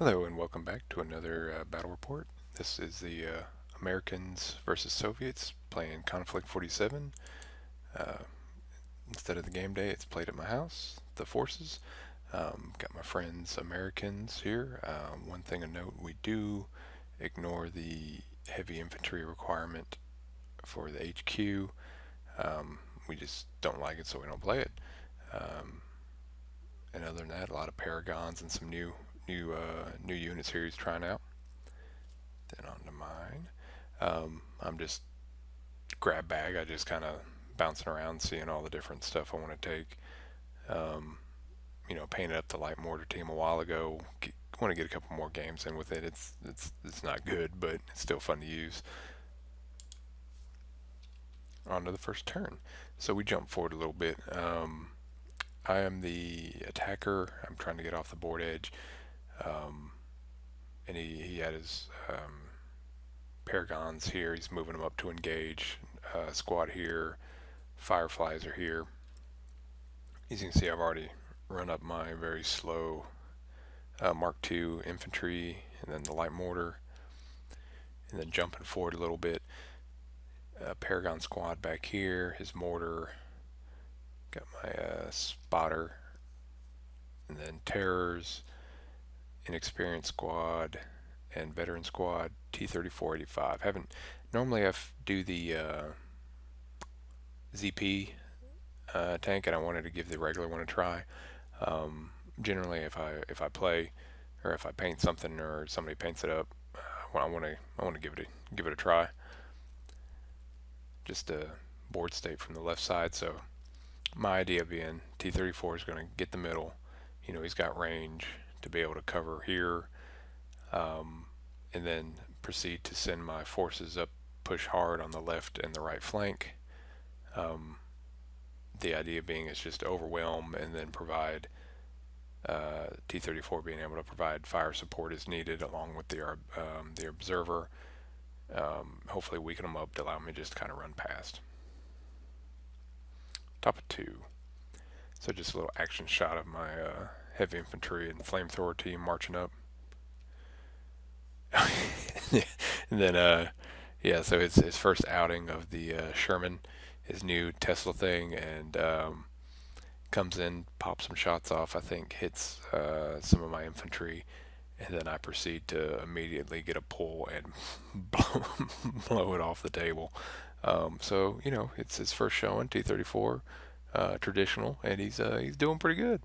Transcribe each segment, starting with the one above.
Hello and welcome back to another battle report. This is the Americans versus Soviets playing Conflikt 47. Uh, Instead of the game day, it's played at my house. The forces. Got my friends Americans here. One thing to note, we do ignore the heavy infantry requirement for the HQ. We just don't like it, so we don't play it. Um, and other than that, a lot of Paragons and some new units here he's trying out. Then on to mine. I'm just grab bag. I just kind of bouncing around, seeing all the different stuff I want to take. Um, Painted up the light mortar team a while ago. Want to get a couple more games in with it. It's not good, but it's still fun to use. On to the first turn. So we jump forward a little bit. I am the attacker. I'm trying to get off the board edge. Um, and he had his Paragons here. He's moving them up to engage. Squad here. Fireflies are here. As you can see, I've already run up my very slow Mark II infantry and then the light mortar, and then jumping forward a little bit. Paragon squad back here, his mortar. Got my spotter, and then terrors, inexperienced squad, and veteran squad. T-3485. Haven't normally I do the ZP tank, and I wanted to give the regular one a try. Um, Generally, if I play or if I paint something or somebody paints it up, well, I want to give it a try. Just a board state from the left side. So my idea being T-34 is going to get the middle. He's got range to be able to cover here, and then proceed to send my forces up, push hard on the left and the right flank. Um, the idea being is just overwhelm and then provide T-34 being able to provide fire support as needed along with the observer. Hopefully weaken them up to allow me just to kind of run past. Top of two. So just a little action shot of my heavy infantry and flamethrower team marching up. And then yeah, so it's his first outing of the Sherman, his new Tesla thing, and comes in, pops some shots off. I think hits some of my infantry, and then I proceed to immediately get a pull and blow it off the table. So it's his first showing T-34, traditional, and he's doing pretty good.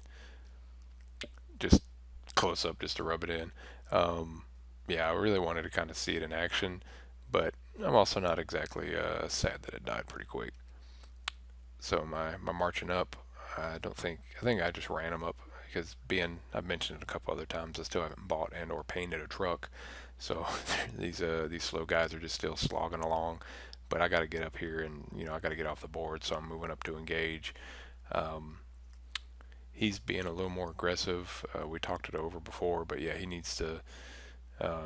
Just close up just to rub it in. Um, yeah, I really wanted to kind of see it in action, but I'm also not exactly sad that it died pretty quick. So my marching up, I think I just ran them up because being I've mentioned it a couple other times, I still haven't bought and or painted a truck, so these slow guys are just still slogging along. But I got to get up here and I got to get off the board, so I'm moving up to engage. Um, he's being a little more aggressive. We talked it over before, but yeah, he needs to.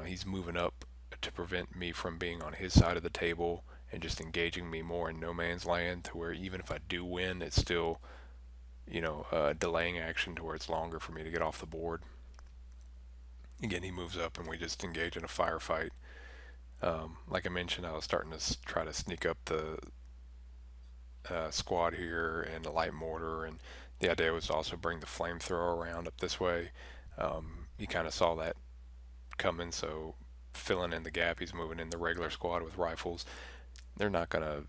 He's moving up to prevent me from being on his side of the table and just engaging me more in no man's land to where even if I do win, it's still, delaying action to where it's longer for me to get off the board. Again, he moves up and we just engage in a firefight. Like I mentioned, I was starting to try to sneak up the squad here and the light mortar, and the idea was to also bring the flamethrower around up this way. He kind of saw that coming, so filling in the gap, he's moving in the regular squad with rifles. They're not gonna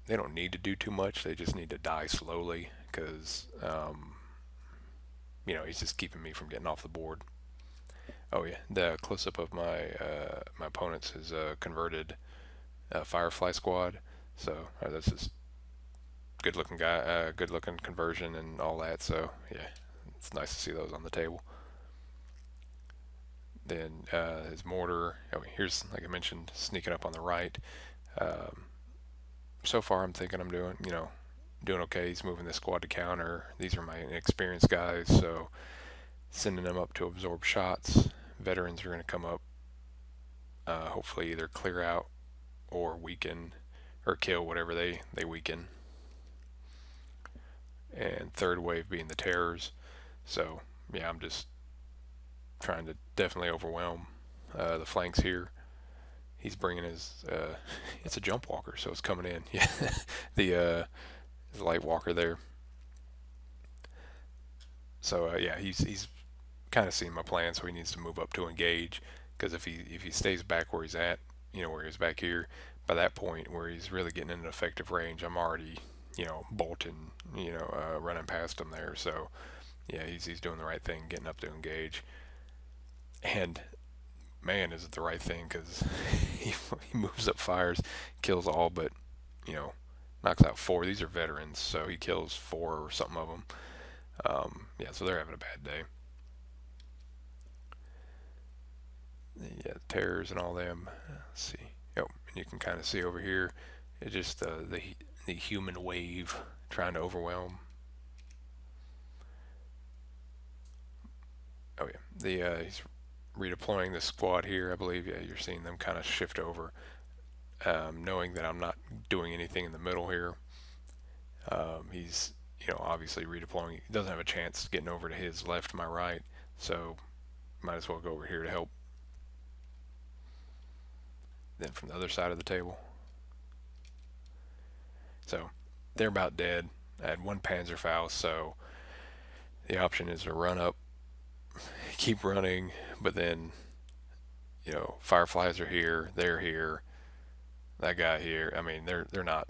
they don't need to do too much. They just need to die slowly because he's just keeping me from getting off the board. Oh yeah, the close up of my opponent's is a converted Firefly squad. So that's just good looking guy, good looking conversion and all that. So yeah, it's nice to see those on the table. Then his mortar. Oh, here's like I mentioned, sneaking up on the right. Um, so far, I'm thinking I'm doing okay. He's moving the squad to counter. These are my inexperienced guys, so sending them up to absorb shots. Veterans are going to come up, hopefully either clear out or weaken or kill whatever they weaken. And third wave being the terrors. So yeah, I'm just trying to definitely overwhelm the flanks here. He's bringing his. It's a jump walker, so it's coming in. Yeah, the light walker there. So yeah, he's kind of seen my plan, so he needs to move up to engage. Because if he stays back where he's at, where he's back here, by that point where he's really getting in an effective range, I'm already bolting, running past him there. So yeah, he's doing the right thing, getting up to engage. And man, is it the right thing because he moves up, fires, kills all but you know knocks out four. These are veterans, so he kills four or something of them. Yeah, so they're having a bad day. Yeah, the terrors and all them. Let's see. Oh, and you can kind of see over here, it's just the human wave trying to overwhelm. Oh yeah, the he's redeploying the squad here. I believe yeah, you're seeing them kind of shift over, knowing that I'm not doing anything in the middle here. He's obviously redeploying. He doesn't have a chance getting over to his left, my right, so might as well go over here to help. Then from the other side of the table, so they're about dead. I had one Panzerfaust, so the option is to run up, keep running, but then Fireflies are here, they're here, that guy here. I mean, they're not.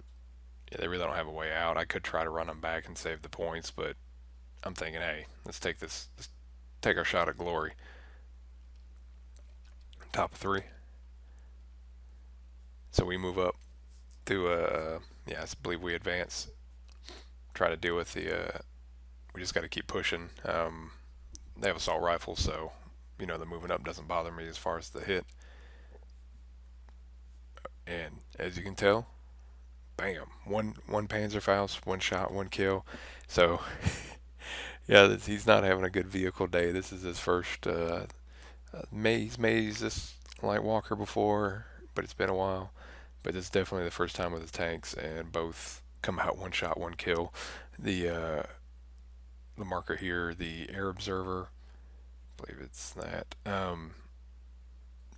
Yeah, they really don't have a way out. I could try to run them back and save the points, but I'm thinking, hey, let's take this. Let's take our shot at glory. Top of three. So we move up to yeah, I believe we advance. Try to deal with the. We just got to keep pushing. They have assault rifles, so the moving up doesn't bother me as far as the hit. And as you can tell, bam, one Panzerfaust, one shot, one kill. So yeah, he's not having a good vehicle day. This is his first. He's made this light walker before, but it's been a while. But it's definitely the first time with his tanks, and both come out one shot, one kill. The marker here, the air observer, I believe it's that,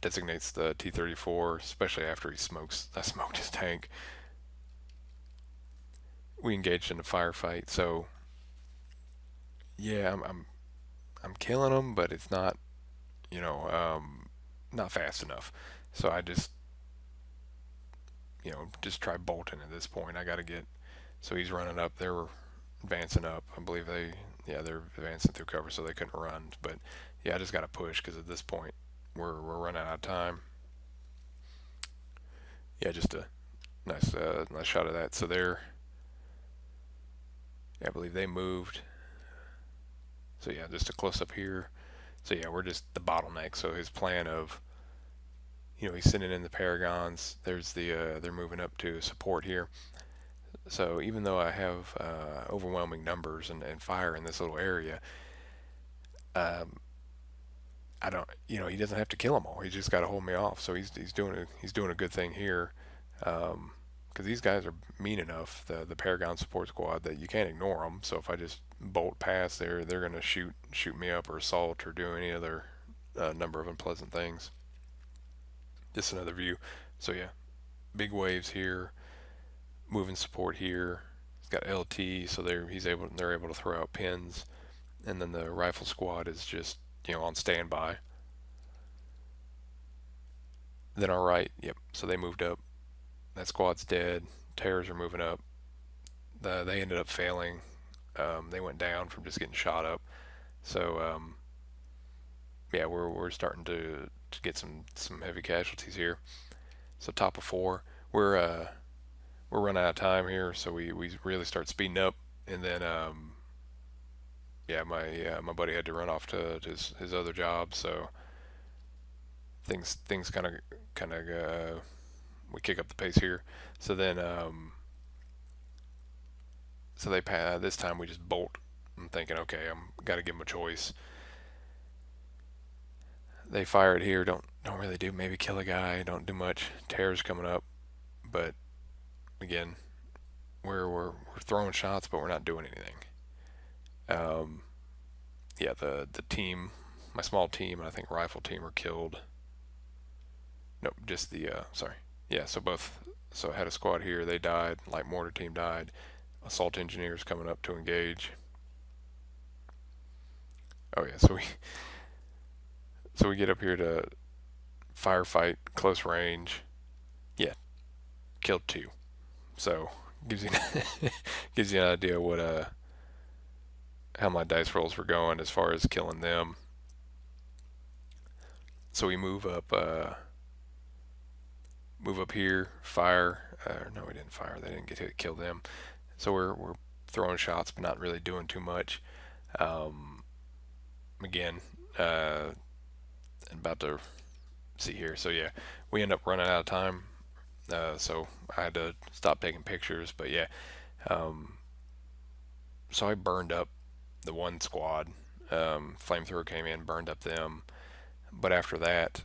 designates the T-34, especially after I smoked his tank. We engaged in a firefight, so yeah, I'm killing him, but it's not you know not fast enough. So I just try bolting at this point. I got to get. So he's running up. They're advancing up. I believe they're advancing through cover, so they couldn't run. But yeah, I just got to push because at this point we're running out of time. Yeah, just a nice shot of that. So yeah, I believe they moved. So yeah, just a close up here. So yeah, we're just the bottleneck. So his plan of he's sending in the paragons. There's they're moving up to support here. So even though I have overwhelming numbers and fire in this little area, um, I don't. He doesn't have to kill them all. He's just got to hold me off. So he's doing a good thing here, because these guys are mean enough. The Paragon support squad that you can't ignore them. So if I just bolt past, they're gonna shoot me up or assault or do any other number of unpleasant things. Just another view. So yeah, big waves here, moving support here. He's got LT, so they're able to throw out pins, and then the rifle squad is just on standby. Then our right, yep. So they moved up. That squad's dead. Terrors are moving up. They ended up failing. They went down from just getting shot up. So yeah, we're starting to get some heavy casualties here. So top of four, we're running out of time here, so we really start speeding up, and then yeah, my buddy had to run off to his other job, so things kind of we kick up the pace here. So then so they this time we just bolt. I'm thinking, okay, I'm got to give them a choice. They fire it here, don't really do, maybe kill a guy, don't do much. Terror's coming up, but again, we're throwing shots, but we're not doing anything. Um, yeah, the team my small team and I think rifle team were killed. Nope, just the sorry. Yeah, so both. So I had a squad here. They died. Light mortar team died. Assault engineers coming up to engage. Oh yeah, so we get up here to firefight close range. Yeah, killed two. So gives you gives you an idea what how my dice rolls were going as far as killing them. So we move up here, fire. No, we didn't fire. They didn't get to kill them. So we're throwing shots, but not really doing too much. Um, Again, about to see here. So yeah, we end up running out of time. So I had to stop taking pictures. But yeah, um, so I burned up the one squad. Flamethrower came in, burned up them. But after that,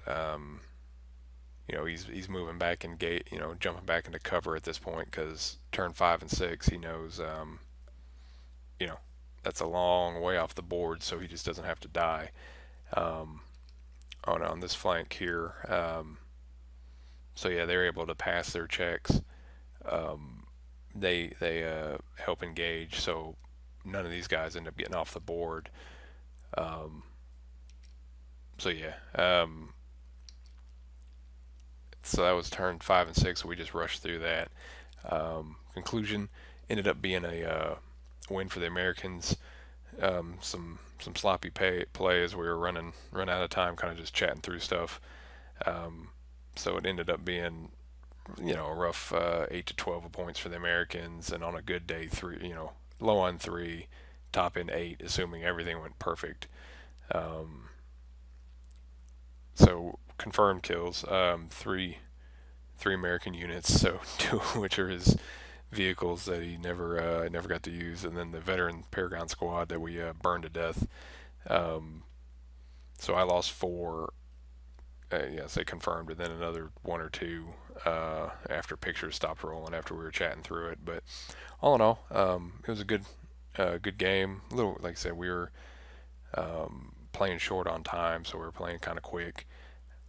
he's moving back in gate, jumping back into cover at this point because turn 5 and 6, he knows, you know, that's a long way off the board, so he just doesn't have to die. Um, on this flank here, so yeah, they're able to pass their checks. Um, they help engage, so none of these guys end up getting off the board. Um, so yeah, so that was turn 5 and 6. So we just rushed through that. Conclusion ended up being a win for the Americans. Some sloppy play as we were run out of time, kind of just chatting through stuff. Um, so it ended up being a rough 8 to 12 points for the Americans, and on a good day, three low on three, top in 8, assuming everything went perfect. Um, so confirmed kills, three American units, so two of which are his vehicles that he never got to use, and then the veteran Paragon squad that we burned to death. Um, so I lost four. Yeah, say confirmed, and then another one or two after pictures stopped rolling after we were chatting through it. But all in all, it was a good game. A little, like I said, we were playing short on time, so we were playing kind of quick.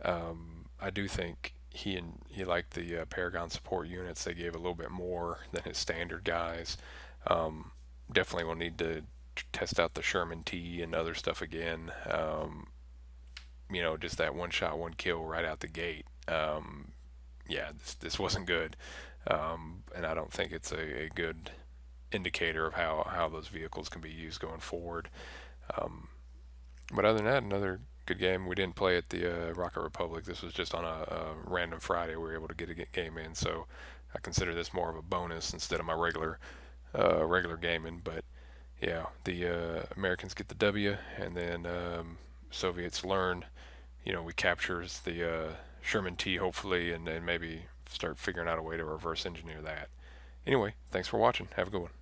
I do think he liked the Paragon support units. They gave a little bit more than his standard guys. Um, Definitely will need to test out the Sherman T and other stuff again. Just that one shot, one kill right out the gate. Yeah, this wasn't good, and I don't think it's a good indicator of how those vehicles can be used going forward. Um, but other than that, another good game. We didn't play at the Rocket Republic. This was just on a random Friday. We were able to get a game in, so I consider this more of a bonus instead of my regular gaming. But yeah, the Americans get the W, and then Soviets learn. We captures the Sherman T hopefully, and maybe start figuring out a way to reverse engineer that. Anyway, thanks for watching. Have a good one.